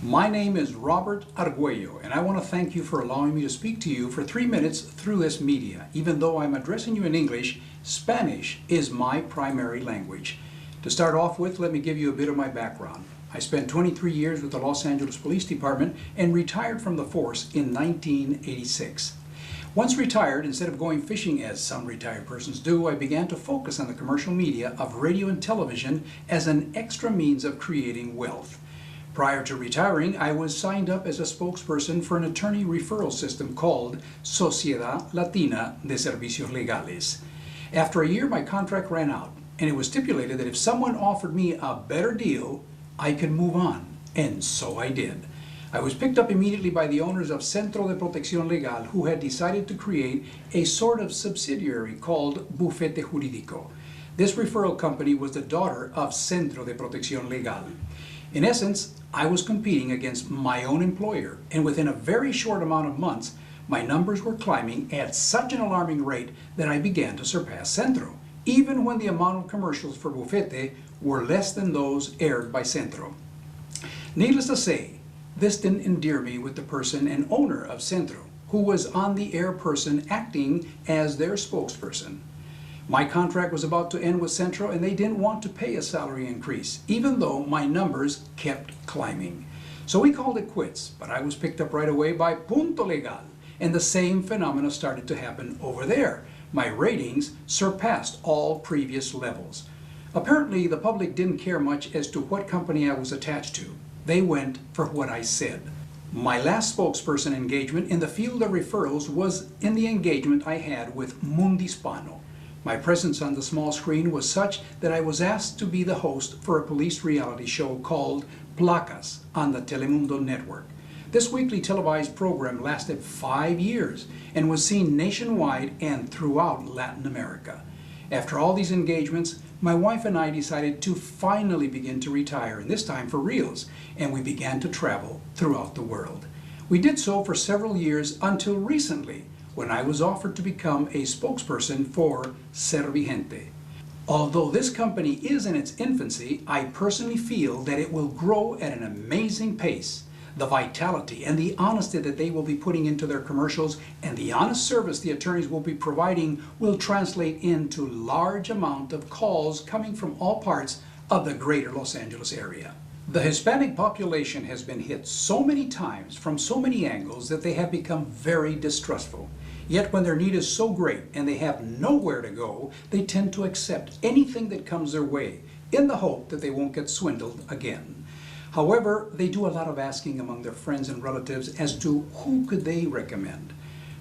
My name is Robert Arguello, and I want to thank you for allowing me to speak to you for 3 minutes through this media. Even though I'm addressing you in English, Spanish is my primary language. To start off with, let me give you a bit of my background. I spent 23 years with the Los Angeles Police Department and retired from the force in 1986. Once retired, instead of going fishing as some retired persons do, I began to focus on the commercial media of radio and television as an extra means of creating wealth. Prior to retiring, I was signed up as a spokesperson for an attorney referral system called Sociedad Latina de Servicios Legales. After a year, my contract ran out, and it was stipulated that if someone offered me a better deal, I could move on, and so I did. I was picked up immediately by the owners of Centro de Protección Legal, who had decided to create a sort of subsidiary called Bufete Jurídico. This referral company was the daughter of Centro de Protección Legal. In essence, I was competing against my own employer, and within a very short amount of months, my numbers were climbing at such an alarming rate that I began to surpass Centro, even when the amount of commercials for Bufete were less than those aired by Centro. Needless to say, this didn't endear me with the person and owner of Centro, who was on the air person acting as their spokesperson. My contract was about to end with Centro, and they didn't want to pay a salary increase, even though my numbers kept climbing. So we called it quits, but I was picked up right away by Punto Legal, and the same phenomena started to happen over there. My ratings surpassed all previous levels. Apparently, the public didn't care much as to what company I was attached to. They went for what I said. My last spokesperson engagement in the field of referrals was in the engagement I had with Mundispano. My presence on the small screen was such that I was asked to be the host for a police reality show called Placas on the Telemundo network. This weekly televised program lasted 5 years and was seen nationwide and throughout Latin America. After all these engagements, my wife and I decided to finally begin to retire, and this time for reals, and we began to travel throughout the world. We did so for several years until recently, when I was offered to become a spokesperson for ServiGENTE. Although this company is in its infancy, I personally feel that it will grow at an amazing pace. The vitality and the honesty that they will be putting into their commercials and the honest service the attorneys will be providing will translate into large amount of calls coming from all parts of the greater Los Angeles area. The Hispanic population has been hit so many times from so many angles that they have become very distrustful. Yet when their need is so great and they have nowhere to go, they tend to accept anything that comes their way in the hope that they won't get swindled again. However, they do a lot of asking among their friends and relatives as to who could they recommend.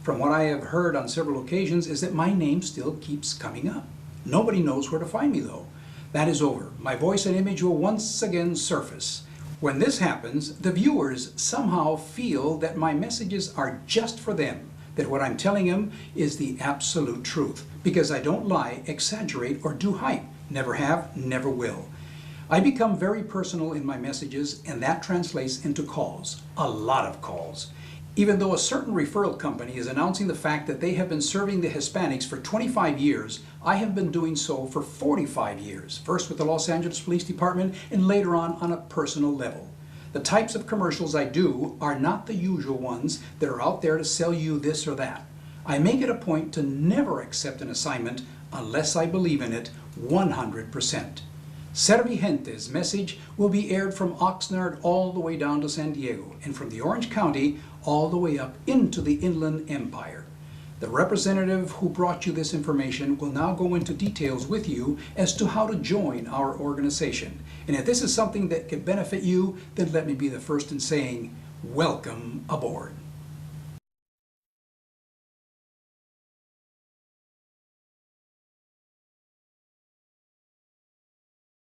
From what I have heard on several occasions is that my name still keeps coming up. Nobody knows where to find me though. That is over. My voice and image will once again surface. When this happens, the viewers somehow feel that my messages are just for them, that what I'm telling them is the absolute truth, because I don't lie, exaggerate, or do hype. Never have, never will. I become very personal in my messages, and that translates into calls, a lot of calls. Even though a certain referral company is announcing the fact that they have been serving the Hispanics for 25 years, I have been doing so for 45 years, first with the Los Angeles Police Department and later on a personal level. The types of commercials I do are not the usual ones that are out there to sell you this or that. I make it a point to never accept an assignment unless I believe in it 100%. ServiGENTE's message will be aired from Oxnard all the way down to San Diego, and from the Orange County all the way up into the Inland Empire. The representative who brought you this information will now go into details with you as to how to join our organization. And if this is something that could benefit you, then let me be the first in saying, welcome aboard.